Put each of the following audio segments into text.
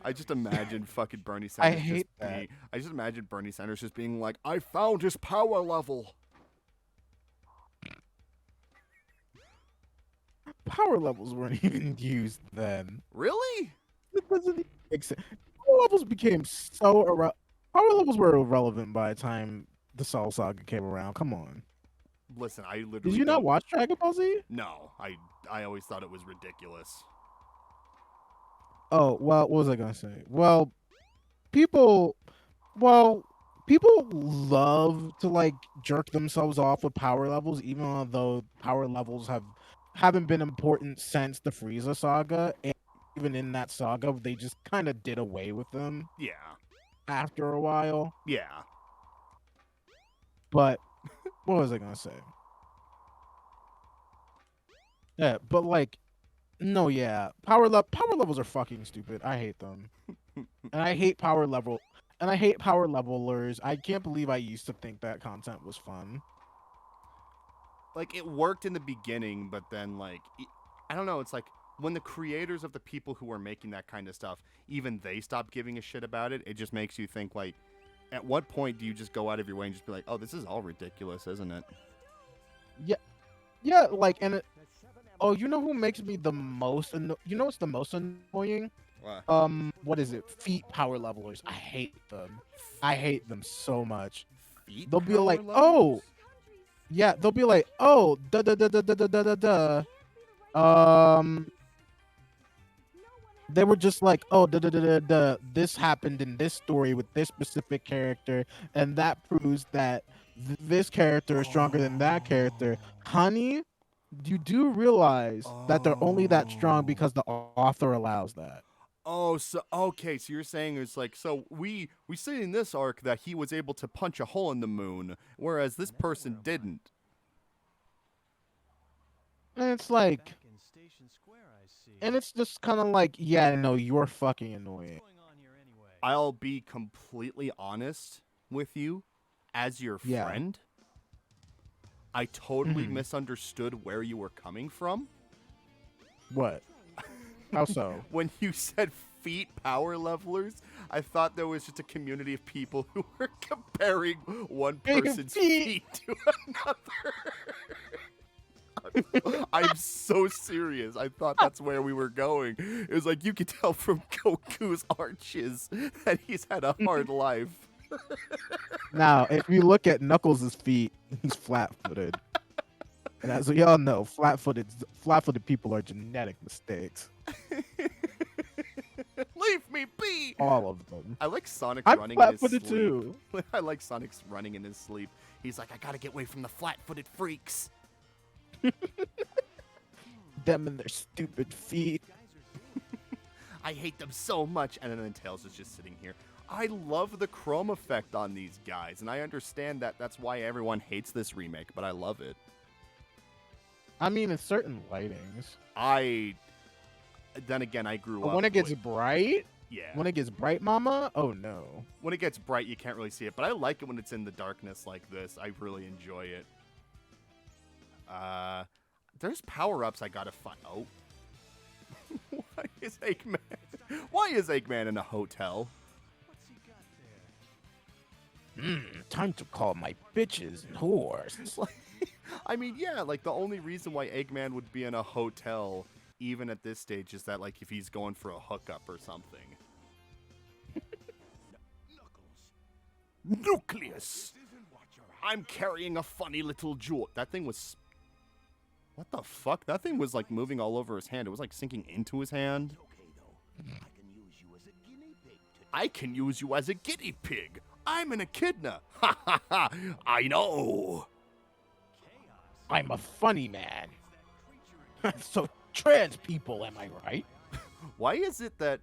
I just imagine fucking Bernie I Sanders just hate that. being. I just imagine Bernie Sanders just being like, "I found his power level." Power levels weren't even used then. Really? It doesn't even make sense. Power levels became so power levels were irrelevant by the time the Soul Saga came around. Come on. Listen, I Did literally you not don't. watch Dragon Ball Z? No, I always thought it was ridiculous. Oh, well, what was I gonna say? People well, people love to like jerk themselves off with power levels, even though power levels haven't been important since the Frieza saga. And even in that saga, they just kind of did away with them Yeah, after a while. yeah. But what was I gonna say? Yeah, but like, no, yeah, power levels are fucking stupid. I hate them, and I hate power levelers. I can't believe I used to think that content was fun. Like it worked in the beginning, but then I don't know. It's like when the creators of the people who are making that kind of stuff, even they stop giving a shit about it. It just makes you think like, at what point do you just go out of your way and just be like, "Oh, this is all ridiculous, isn't it?" Yeah, yeah, like, oh, you know who makes me the most you know what's the most annoying? What? What is it? Feet power levelers. I hate them. I hate them so much. Feet They'll be power like, levels? oh, yeah, they'll be like, oh, da da da da da da da da da. They were just like, oh, da da da da da. This happened in this story with this specific character, and that proves that this character is stronger than that character. Honey, you do realize that they're only that strong Oh. because the author allows that. Oh, so okay, so you're saying it's like so we see in this arc that he was able to punch a hole in the moon, whereas this person didn't. And it's like, Back in Station Square, I see. and it's just kind of like, yeah, no, you're fucking annoying. What's going on here anyway? I'll be completely honest with you, as your Yeah. friend. I totally Mhm. misunderstood where you were coming from What? How so? when you said feet power levelers. I thought there was just a community of people who were comparing one person's feet to another. I'm so serious. I thought that's where we were going. It was like you could tell from Goku's arches that he's had a hard life. Now, if you look at Knuckles' feet, he's flat-footed. And as we all know, flat-footed people are genetic mistakes. Leave me be. All of them. I like Sonic I'm running in his flat-footed sleep. too. I like Sonic's running in his sleep. He's like, I gotta get away from the flat-footed freaks. Them and their stupid feet. I hate them so much. And then Tails is just sitting here. I love the chrome effect on these guys, and I understand that that's why everyone hates this remake, but I love it. I mean, in certain lightings. Then again, I grew But up when it gets with- bright, yeah. when it gets bright, mama, oh no. When it gets bright, you can't really see it, but I like it when it's in the darkness like this. I really enjoy it. There's power-ups I gotta find. Oh. Why is Eggman in a hotel? What's he got there? Time to call my bitches and whores. I mean, yeah, like the only reason why Eggman would be in a hotel, even at this stage, is that like if he's going for a hookup or something. Nucleus! I'm carrying a funny little jewel. That thing was. What the fuck? That thing was like moving all over his hand. It was like sinking into his hand. Okay, though. I can use you as a guinea pig to I can use you as a guinea pig. I'm an echidna. Ha ha ha. I know. I'm a funny man. So trans people, am I right? Why is it that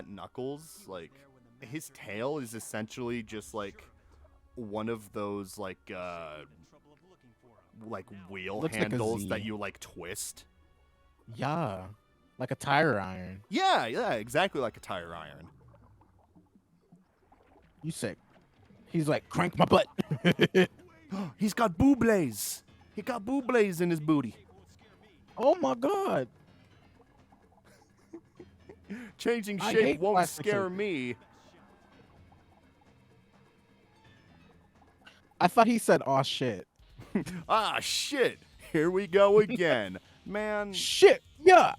Knuckles, like, his tail is essentially just like one of those like wheel Looks like a handles that Z. you like twist? Yeah. Like a tire iron. Yeah, exactly like a tire iron. You sick. He's like, crank my butt. He's got booblés. He got booblés in his booty. Oh my god. Changing I shape hate won't plastic scare surgery. me. I thought he said, "Aw, shit." Ah, shit. Here we go again. Man, Shit, yeah.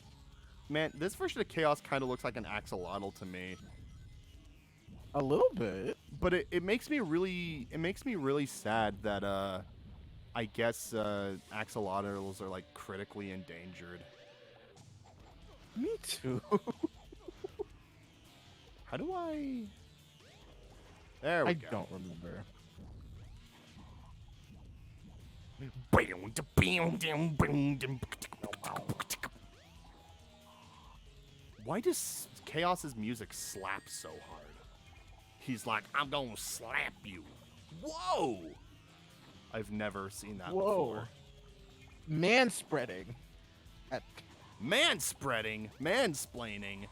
man, this version of Chaos kind of looks like an axolotl to me. A little bit. But it makes me really sad that I guess axolotls are like critically endangered. Me too. How do I? There we I go. don't remember. Why does Chaos's music slap so hard? He's like, I'm gonna slap you. Whoa! I've never seen that Whoa. before. Man spreading. Manspreading, mansplaining.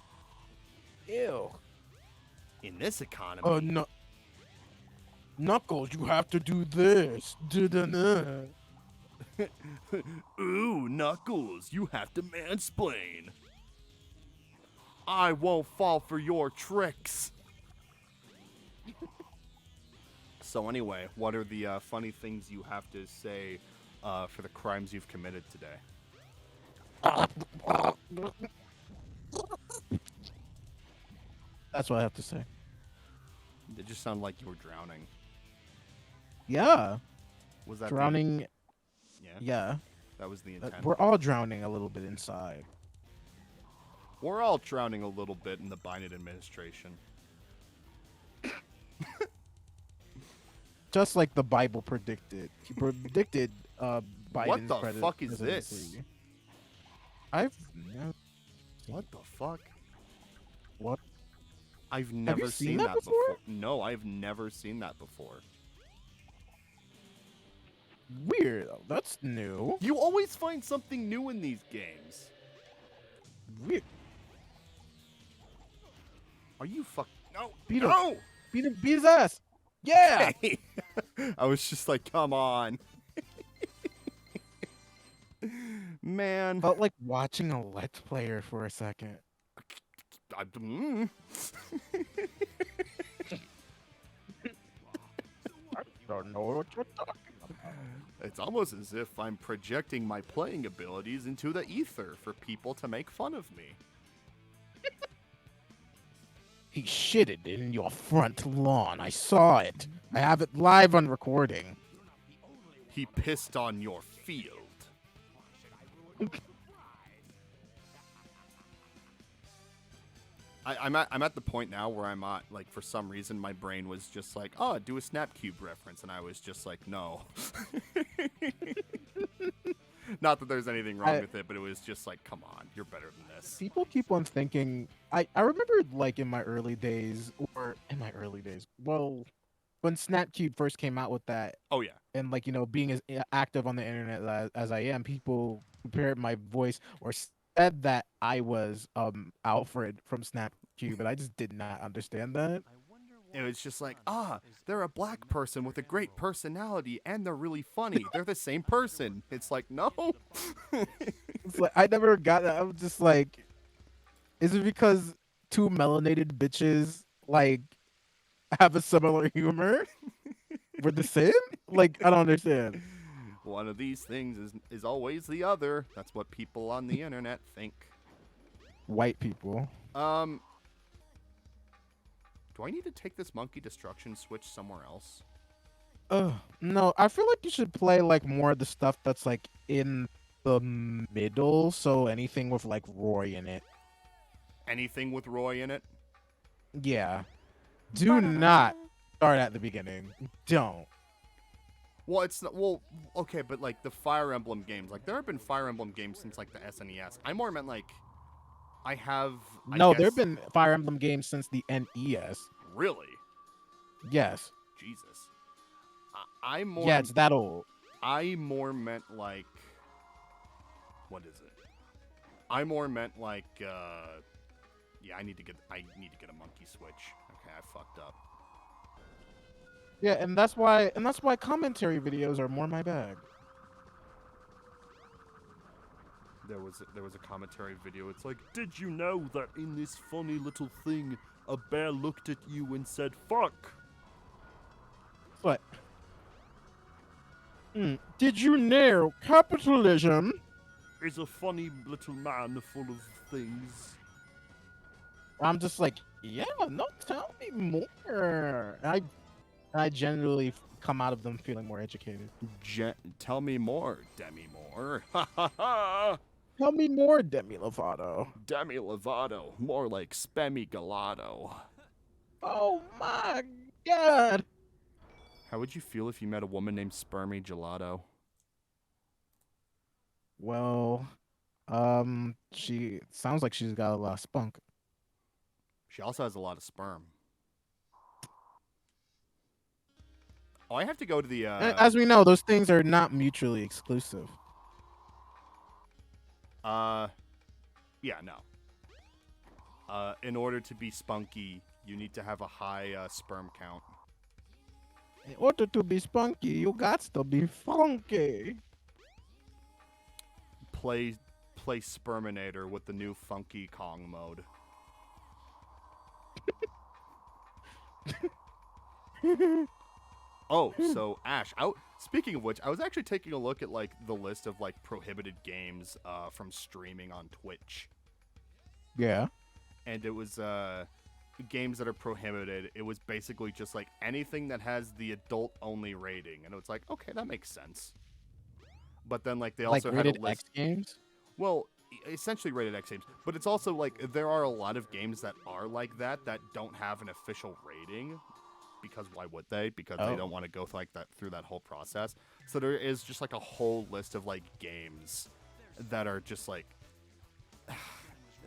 Ew. In this economy, Oh no. Knuckles, you have to do this. Da-da-da. ooh, Knuckles, you have to mansplain. I won't fall for your tricks. So anyway, what are the funny things you have to say for the crimes you've committed today? That's what I have to say. It just sounded like you were drowning. Yeah. Was that Drowning. Yeah, Yeah. that was the intent. We're all drowning a little bit inside. We're all drowning a little bit in the Biden administration. Just like the Bible predicted. He predicted Biden's the fuck is this? presidency. I've never What the fuck? What? I've never seen that before? No, I've never seen that before. Weird. That's new. You always find something new in these games. Weird. Are you fuck? No, Beat him. no. Beat his ass. Yeah. I was just like, come on, man. Felt like watching a Let's Player for a second. I Don't know what you're talking about. It's almost as if I'm projecting my playing abilities into the ether for people to make fun of me. He shitted in your front lawn. I saw it. I have it live on recording. He pissed on your field. I'm at the point now where I'm at, like, for some reason my brain was just like, oh, do a Snapcube reference, and I was just like, no. Not that there's anything wrong with it, but it was just like, come on, you're better than this. People keep on thinking. I remember, like, in my early days, well, when Snapcube first came out with that, Oh yeah. and, like, you know, being as active on the internet as I am, people compared my voice or said that I was Alfred from Snapcube, and I just did not understand that. It was just like, they're a black person with a great personality, and they're really funny. They're the same person. It's like, no. It's like I never got that. I'm just like, is it because two melanated bitches like have a similar humor? We're the same? Like, I don't understand. One of these things is always the other. That's what people on the internet think. White people. Do I need to take this monkey destruction switch somewhere else? No, I feel like you should play like more of the stuff that's like in the middle. So anything with like Roy in it. Anything with Roy in it? Yeah. Do not start at the beginning. Don't. Well, it's not, well, okay, but like the Fire Emblem games, like there have been Fire Emblem games since like the SNES. I more meant like I No, guess, there have been Fire Emblem games since the NES. Really? Yes. Jesus. I more Yeah, it's that old. I more meant like, what is it? I more meant like yeah, I need to get a monkey switch. Okay, I fucked up. Yeah, and that's why commentary videos are more my bag. there was a commentary video. It's like, Did you know that in this funny little thing, a bear looked at you and said, fuck? What? Did you know capitalism? Is a funny little man full of things. I'm just like, yeah, no, tell me more. I generally come out of them feeling more educated. Tell me more, Demi Moore. Ha ha ha! Tell me more, Demi Lovato. Demi Lovato, more like Spemmy Gelato. Oh my god. How would you feel if you met a woman named Spermy Gelato? Well, she sounds like she's got a lot of spunk. She also has a lot of sperm. Oh, I have to go to the. As we know, those things are not mutually exclusive. Yeah, no. In order to be spunky, you need to have a high sperm count. In order to be spunky, you got to be funky. Play Sperminator with the new Funky Kong mode. Oh, so Ash, speaking of which, I was actually taking a look at like the list of like prohibited games from streaming on Twitch. Yeah. And it was games that are prohibited. It was basically just like anything that has the adult only rating. And it was like, okay, that makes sense. But then like they also Like had a rated list. X games? Well, essentially rated X games, but it's also like there are a lot of games that are like that don't have an official rating, because why would they? Because they don't want to go through that whole process. So there is just like a whole list of like games that are just like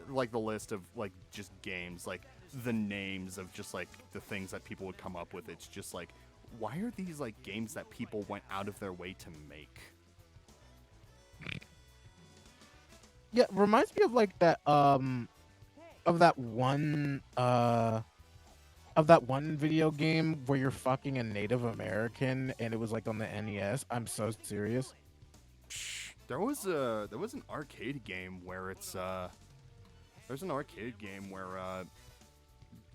like the list of like just games, like the names of just like the things that people would come up with. It's just like, why are these like games that people went out of their way to make? Yeah, reminds me of like that of that one video game where you're fucking a Native American and it was like on the NES. I'm so serious. There was an arcade game where it's there's an arcade game where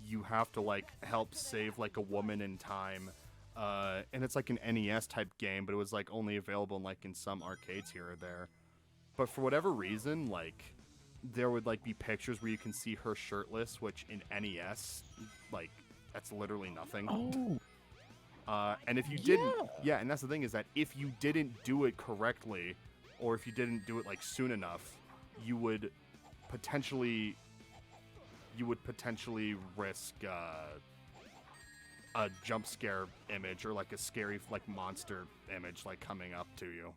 you have to like help save like a woman in time, and it's like an NES type game, but it was like only available like in some arcades here or there. But for whatever reason, like there would like be pictures where you can see her shirtless, which in NES, like that's literally nothing. Oh. And if you didn't, yeah, and that's the thing is that if you didn't do it correctly, or if you didn't do it like soon enough, you would potentially risk a jump scare image or like a scary like monster image like coming up to you.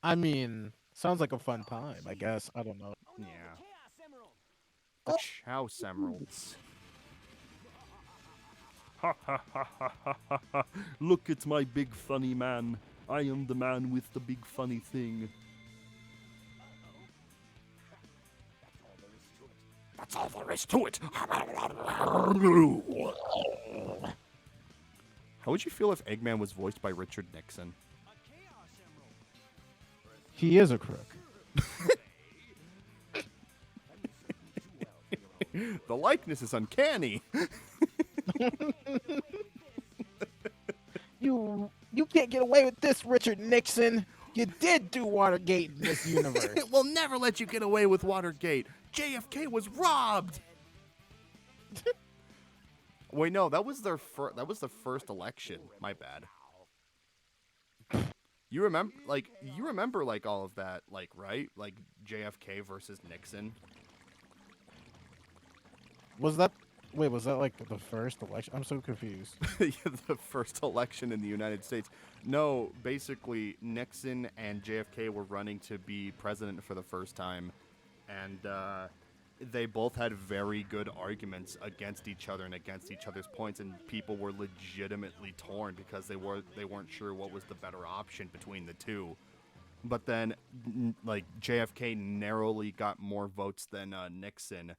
I mean, sounds like a fun time, I guess. I don't know. Yeah. The Chouse Emeralds. Ha ha ha ha ha ha ha. Look at my big funny man. I am the man with the big funny thing. That's all there is to it. How would you feel if Eggman was voiced by Richard Nixon? He is a crook. The likeness is uncanny. You can't get away with this, Richard Nixon. You did do Watergate in this universe. We'll never let you get away with Watergate. JFK was robbed. Wait, no, that was the first election. My bad. You remember all of that, like, right? Like JFK versus Nixon. Was that like the first election? I'm so confused. The first election in the United States. No, basically Nixon and JFK were running to be president for the first time, and they both had very good arguments against each other and against each other's points, and people were legitimately torn because they weren't sure what was the better option between the two. But then, like, JFK narrowly got more votes than Nixon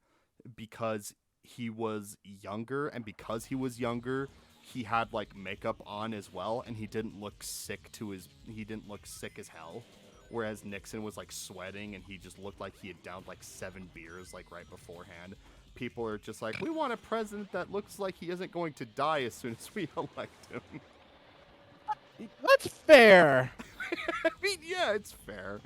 because he was younger, and because he was younger, he had like makeup on as well, and he didn't look sick as hell. whereas Nixon was like sweating and he just looked like he had downed like 7 beers like right beforehand. People are just like, we want a president that looks like he isn't going to die as soon as we elect him. That's fair. I mean, yeah, it's fair.